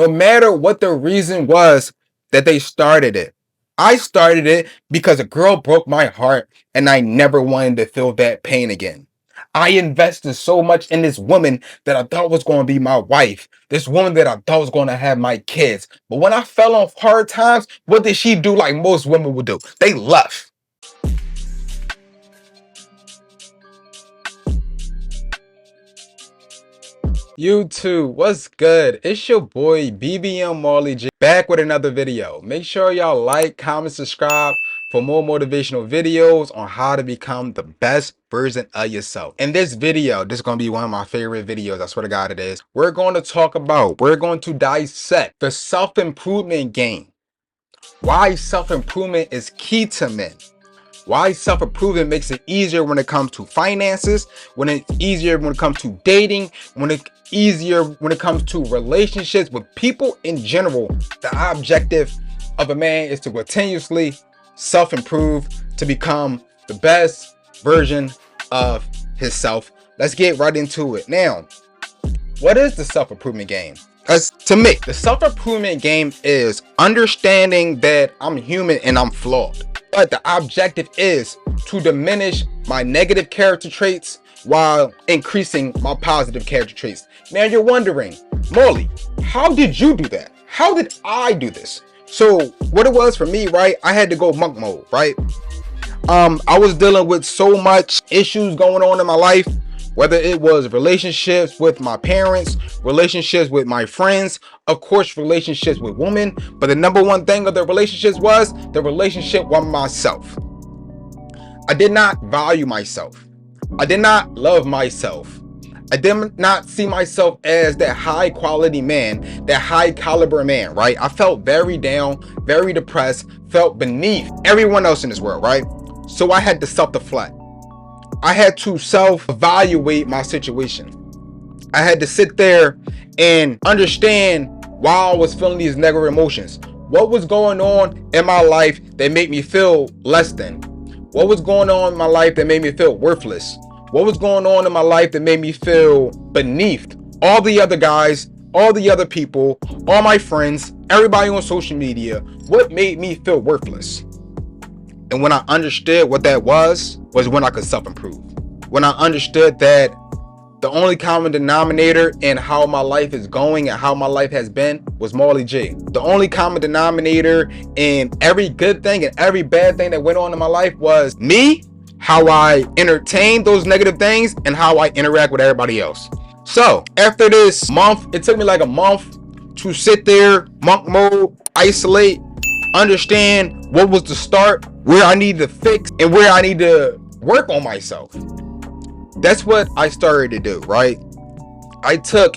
No matter what the reason was that they started it. I started it because a girl broke my heart and I never wanted to feel that pain again. I invested so much in this woman that I thought was going to be my wife. This woman that I thought was going to have my kids. But when I fell on hard times, what did she do like most women would do? They left. YouTube, what's good? It's your boy BBM Marley J back with another video. Make sure y'all like, comment, subscribe for more motivational videos on how to become the best version of yourself. In this video, this is going to be one of my favorite videos. I swear to God it is. We're going to dissect the self-improvement game. Why self-improvement is key to men. Why self-improvement makes it easier when it comes to finances, when it's easier when it comes to dating, when it's easier when it comes to relationships with people in general. The objective of a man is to continuously self-improve to become the best version of himself. Let's get right into it. Now, what is the self-improvement game? As to me, the self-improvement game is understanding that I'm human and I'm flawed. But the objective is to diminish my negative character traits while increasing my positive character traits. Now you're wondering, Marley, how did you do that? How did I do this? So what it was for me, right? I had to go monk mode, right? I was dealing with so much issues going on in my life, whether it was relationships with my parents, relationships with my friends, of course, relationships with women. But the number one thing of the relationships was the relationship with myself. I did not value myself. I did not love myself. I did not see myself as that high quality man, that high caliber man, right? I felt very down, very depressed, felt beneath everyone else in this world, right? So I had to self-reflect. I had to self-evaluate my situation. I had to sit there and understand why I was feeling these negative emotions. What was going on in my life that made me feel less than? What was going on in my life that made me feel worthless? What was going on in my life that made me feel beneath all the other guys, all the other people, all my friends, everybody on social media? What made me feel worthless? And when I understood what that was when I could self-improve. When I understood that the only common denominator in how my life is going and how my life has been was Marley J. The only common denominator in every good thing and every bad thing that went on in my life was me, how I entertain those negative things, and how I interact with everybody else. So after this month, it took me like a month to sit there, monk mode, isolate, understand what was the start, where I need to fix, and where I need to work on myself. That's what I started to do, right? I took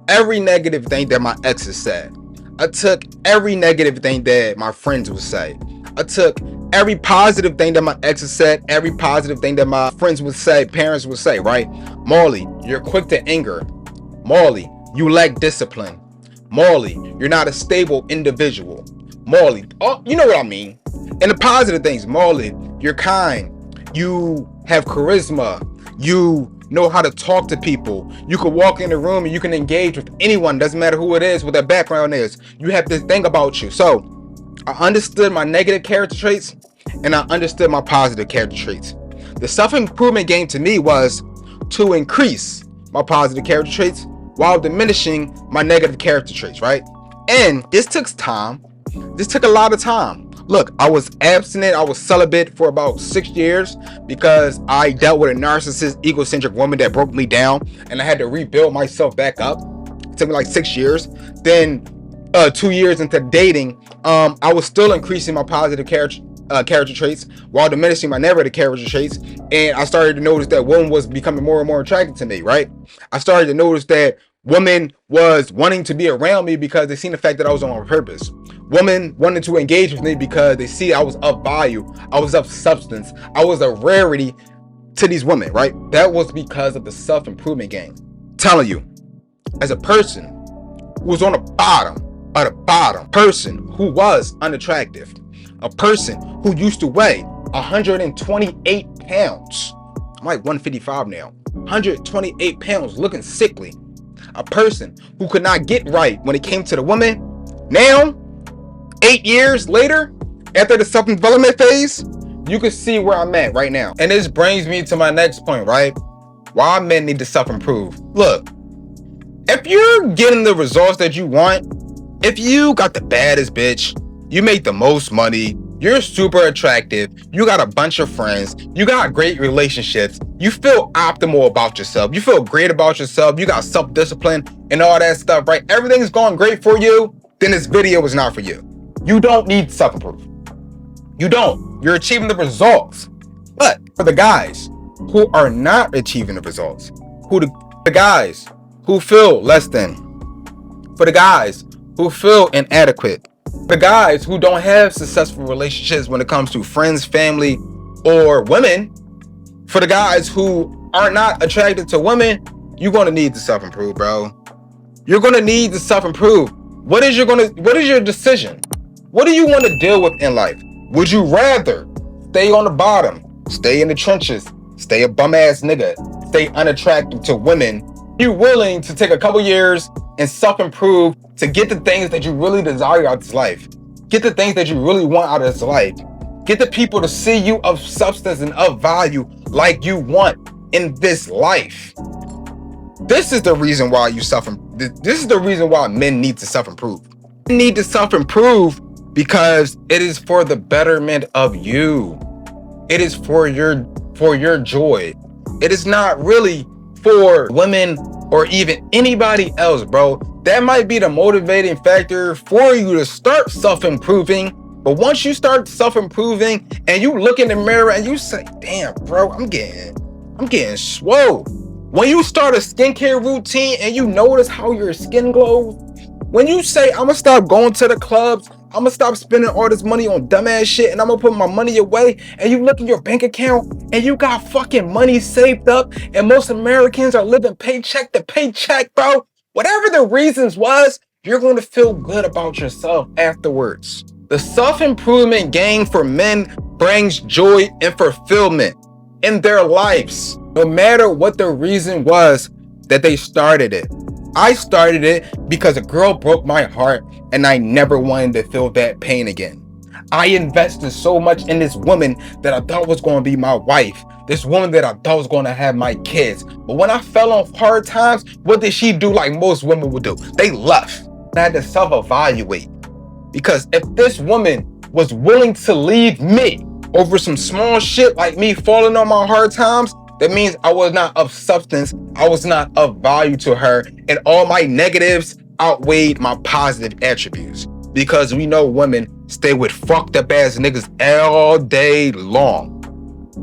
every negative thing that my exes said. I took every negative thing that my friends would say. I took every positive thing that my exes said, every positive thing that my friends would say, parents would say, right? Marley, you're quick to anger. Marley, you lack discipline. Marley, you're not a stable individual. Marley, oh, you know what I mean. And the positive things, Marley, you're kind. You have charisma. You know how to talk to people. You can walk in the room and you can engage with anyone. Doesn't matter who it is, what their background is. You have this thing about you. So I understood my negative character traits and I understood my positive character traits. The self-improvement game to me was to increase my positive character traits while diminishing my negative character traits, right? And this took time. This took a lot of time. Look, I was abstinent, I was celibate for about 6 years because I dealt with a narcissist, egocentric woman that broke me down and I had to rebuild myself back up. It took me like 6 years. Then 2 years into dating, I was still increasing my positive character traits while diminishing my negative character traits. And I started to notice that woman was becoming more and more attracted to me, right? I started to notice that women was wanting to be around me because they seen the fact that I was on purpose. Women wanted to engage with me because they see I was of value, I was of substance, I was a rarity to these women, right? That was because of the self-improvement game. Telling you, as a person who was on the bottom, person who was unattractive, a person who used to weigh 128 pounds. I'm like 155 now. 128 pounds, looking sickly. a person who could not get right when it came to the woman. Now, 8 years later, after the self-development phase, you can see where I'm at right now. And this brings me to my next point, right? Why men need to self-improve. Look, if you're getting the results that you want, if you got the baddest bitch, you make the most money, you're super attractive, you got a bunch of friends, you got great relationships, you feel optimal about yourself, you feel great about yourself, you got self-discipline and all that stuff, right? Everything's going great for you, then this video is not for you. You don't need self-improve. You don't. You're achieving the results. But for the guys who are not achieving the results, the guys who feel less than, for the guys who feel inadequate, the guys who don't have successful relationships when it comes to friends, family, or women, for the guys who are not attracted to women, you're going to need to self-improve, bro. You're going to need to self-improve. What is your decision? What do you want to deal with in life? Would you rather stay on the bottom, stay in the trenches, stay a bum-ass nigga, stay unattractive to women? You willing to take a couple years and self-improve to get the things that you really desire out of this life? Get the things that you really want out of this life. Get the people to see you of substance and of value like you want in this life. This is the reason why this is the reason why men need to self-improve. You need to self-improve because it is for the betterment of you. It is for your joy. It is not really for women or even anybody else, bro. That might be the motivating factor for you to start self-improving. But once you start self-improving and you look in the mirror and you say, damn, bro, I'm getting swole. When you start a skincare routine and you notice how your skin glows, when you say, I'm gonna stop going to the clubs, I'm gonna stop spending all this money on dumbass shit and I'm gonna put my money away, and you look in your bank account and you got fucking money saved up, and most Americans are living paycheck to paycheck, bro. Whatever the reasons was, you're gonna feel good about yourself afterwards. The self-improvement game for men brings joy and fulfillment in their lives, no matter what the reason was that they started it. I started it because a girl broke my heart and I never wanted to feel that pain again. I invested so much in this woman that I thought was going to be my wife. This woman that I thought was going to have my kids. But when I fell on hard times, what did she do like most women would do? They left. I had to self-evaluate. Because if this woman was willing to leave me over some small shit like me falling on my hard times, that means I was not of substance, I was not of value to her, and all my negatives outweighed my positive attributes. Because we know women stay with fucked up ass niggas all day long.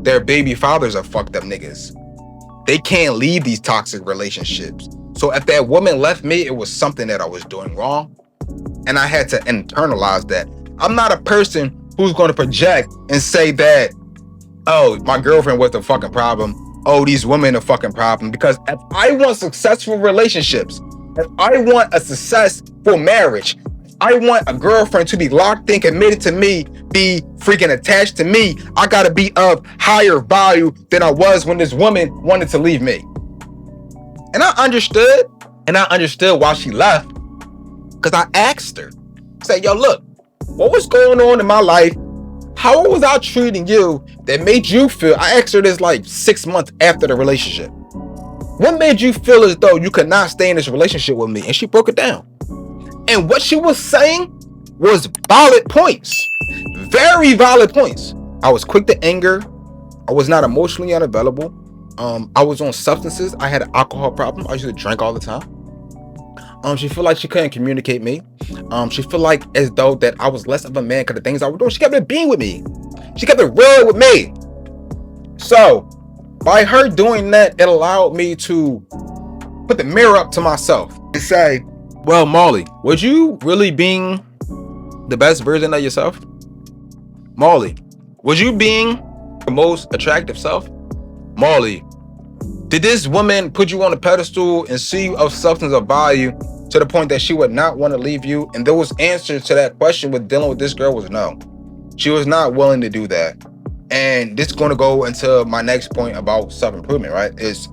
Their baby fathers are fucked up niggas. They can't leave these toxic relationships. So if that woman left me, it was something that I was doing wrong, and I had to internalize that. I'm not a person who's going to project and say that, oh, my girlfriend was the fucking problem. Oh, these women are the fucking problem. Because if I want successful relationships, if I want a successful marriage, I want a girlfriend to be locked in, committed to me, be freaking attached to me, I gotta be of higher value than I was when this woman wanted to leave me. And I understood why she left. Because I asked her, say, yo, look, what was going on in my life? How was I treating you that made you feel, I asked her this like 6 months after the relationship, what made you feel as though you could not stay in this relationship with me? And she broke it down. And what she was saying was valid points, very valid points. I was quick to anger. I was not emotionally unavailable. I was on substances. I had an alcohol problem. I used to drink all the time. She felt like she couldn't communicate me. She felt like as though that I was less of a man because the things I was doing. She kept it being with me. She kept it real with me. So by her doing that, it allowed me to put the mirror up to myself and say, well, Molly, was you really being the best version of yourself? Molly, was you being the most attractive self? Molly, did this woman put you on a pedestal and see you of substance of value to the point that she would not want to leave you? And those answers to that question with dealing with this girl was no. She was not willing to do that. And this is going to go into my next point about self-improvement, right? Is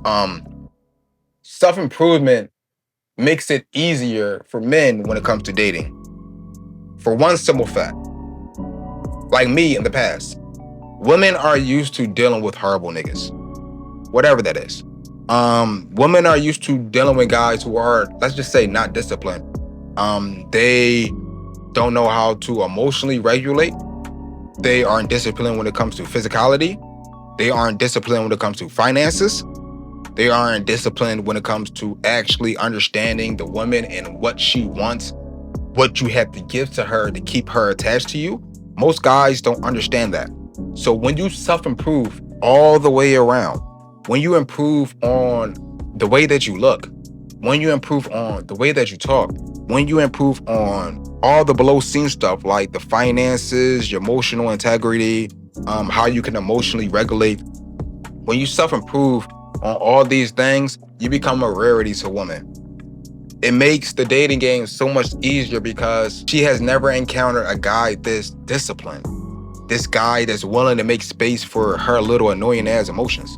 self-improvement makes it easier for men when it comes to dating. For one simple fact, like me in the past, women are used to dealing with horrible niggas, whatever that is. Women are used to dealing with guys who are, let's just say, not disciplined. They don't know how to emotionally regulate. They aren't disciplined when it comes to physicality. They aren't disciplined when it comes to finances. They aren't disciplined when it comes to actually understanding the woman and what she wants, what you have to give to her to keep her attached to you. Most guys don't understand that. So when you self-improve all the way around, when you improve on the way that you look, when you improve on the way that you talk, when you improve on all the below scene stuff like the finances, your emotional integrity, how you can emotionally regulate, when you self-improve on all these things, you become a rarity to women. It makes the dating game so much easier because she has never encountered a guy this disciplined. This guy that's willing to make space for her little annoying ass emotions.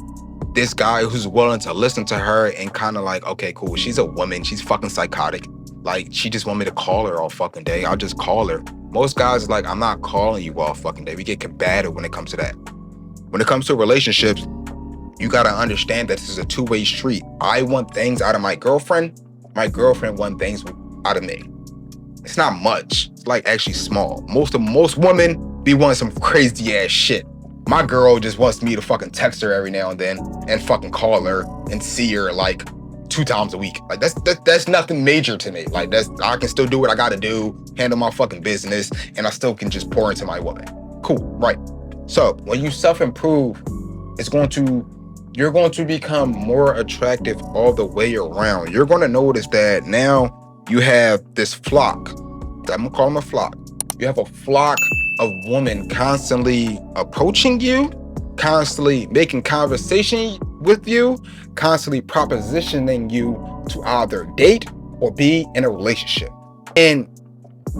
This guy who's willing to listen to her and kind of like, okay, cool, she's a woman, she's fucking psychotic. Like, she just want me to call her all fucking day. I'll just call her. Most guys are like, I'm not calling you all fucking day. We get combative when it comes to that. When it comes to relationships, you gotta understand that this is a two-way street. I want things out of my girlfriend want things out of me. It's not much. It's like actually small. Most women be wanting some crazy ass shit. My girl just wants me to fucking text her every now and then and fucking call her and see her like 2 times a week. Like that's nothing major to me. Like I can still do what I gotta do, handle my fucking business, and I still can just pour into my woman. Cool, right? So when you self-improve, you're going to become more attractive all the way around. You're going to notice that now you have this flock. I'm going to call them a flock. You have a flock of women constantly approaching you, constantly making conversation with you, constantly propositioning you to either date or be in a relationship. And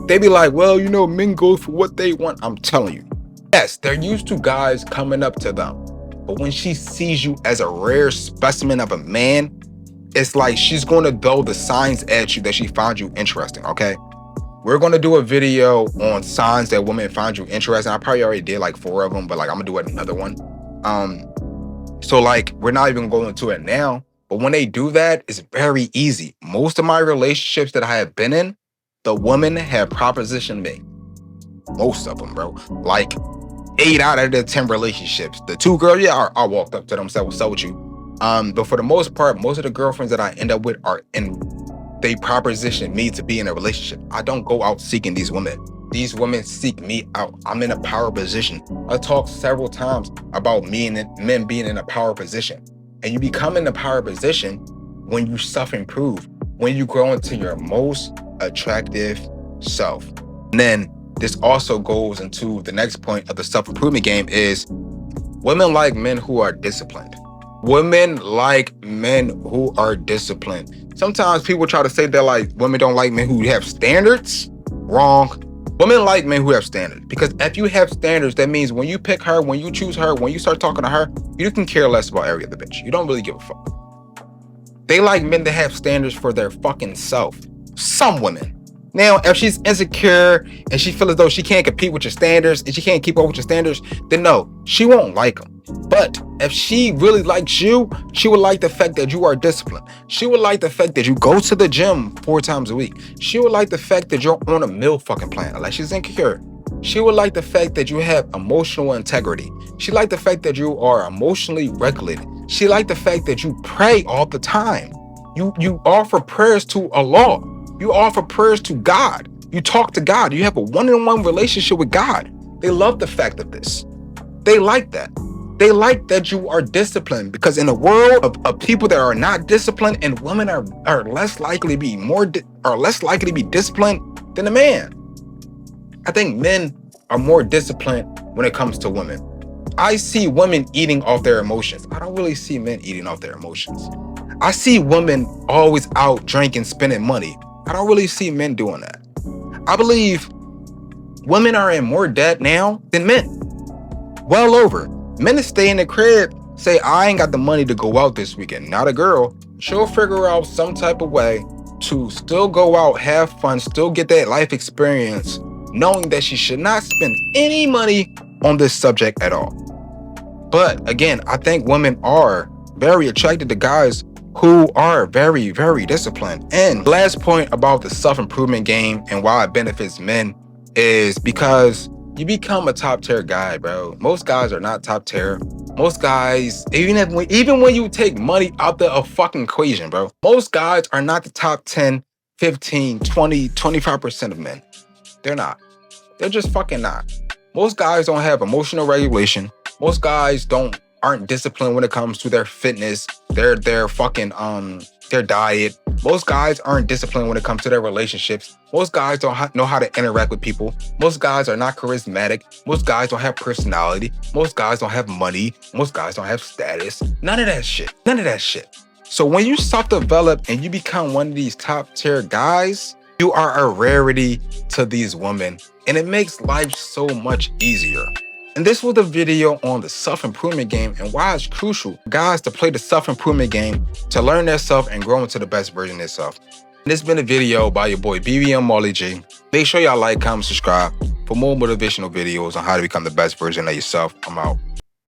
they be like, well, you know, men go for what they want. I'm telling you. Yes, they're used to guys coming up to them. But when she sees you as a rare specimen of a man, it's like she's going to throw the signs at you that she found you interesting, okay? We're going to do a video on signs that women find you interesting. I probably already did like 4 of them, but like I'm going to do another one. So like we're not even going into it now, but when they do that, it's very easy. Most of my relationships that I have been in, the women have propositioned me. Most of them, bro. Like 8 out of the 10 relationships. The 2 girls, yeah, I walked up to them, said, what's up with you? But for the most part, most of the girlfriends that I end up with they proposition me to be in a relationship. I don't go out seeking these women. These women seek me out. I'm in a power position. I talked several times about men being in a power position. And you become in a power position when you self-improve, when you grow into your most attractive self. And then this also goes into the next point of the self-improvement game is women like men who are disciplined. Women like men who are disciplined. Sometimes people try to say that like women don't like men who have standards. Wrong. Women like men who have standards, because if you have standards, that means when you pick her, when you choose her, when you start talking to her, you can care less about every other bitch. You don't really give a fuck. They like men that have standards for their fucking self. Some women. Now, if she's insecure and she feels as though she can't compete with your standards and she can't keep up with your standards, then no, she won't like them. But if she really likes you, she would like the fact that you are disciplined. She would like the fact that you go to the gym 4 times a week. She would like the fact that you're on a meal fucking plan. Like, she's insecure. She would like the fact that you have emotional integrity. She like the fact that you are emotionally regulated. She like the fact that you pray all the time. You offer prayers to Allah. You offer prayers to God. You talk to God. You have a one-on-one relationship with God. They love the fact of this. They like that. They like that you are disciplined, because in a world of people that are not disciplined, and women are less likely to be disciplined than a man. I think men are more disciplined when it comes to women. I see women eating off their emotions. I don't really see men eating off their emotions. I see women always out drinking, spending money. I don't really see men doing that. I believe women are in more debt now than men. Well over. Men that stay in the crib say, I ain't got the money to go out this weekend. Not a girl. She'll figure out some type of way to still go out, have fun, still get that life experience, knowing that she should not spend any money on this subject at all. But again, I think women are very attracted to guys who are very, very disciplined. And last point about the self-improvement game and why it benefits men is because you become a top tier guy, bro. Most guys are not top tier. Most guys, even when you take money out the fucking equation, bro, most guys are not the top 10, 15, 20, 25% of men. They're not. They're just fucking not. Most guys don't have emotional regulation. Most guys aren't disciplined when it comes to their fitness, their diet. Most guys aren't disciplined when it comes to their relationships. Most guys don't know how to interact with people. Most guys are not charismatic. Most guys don't have personality. Most guys don't have money. Most guys don't have status. None of that shit. None of that shit. So when you self-develop and you become one of these top tier guys, you are a rarity to these women, and it makes life so much easier. And this was a video on the self-improvement game and why it's crucial for guys to play the self-improvement game to learn their self and grow into the best version of themselves. This has been a video by your boy BBM Marley G. Make sure y'all like, comment, subscribe for more motivational videos on how to become the best version of yourself. I'm out.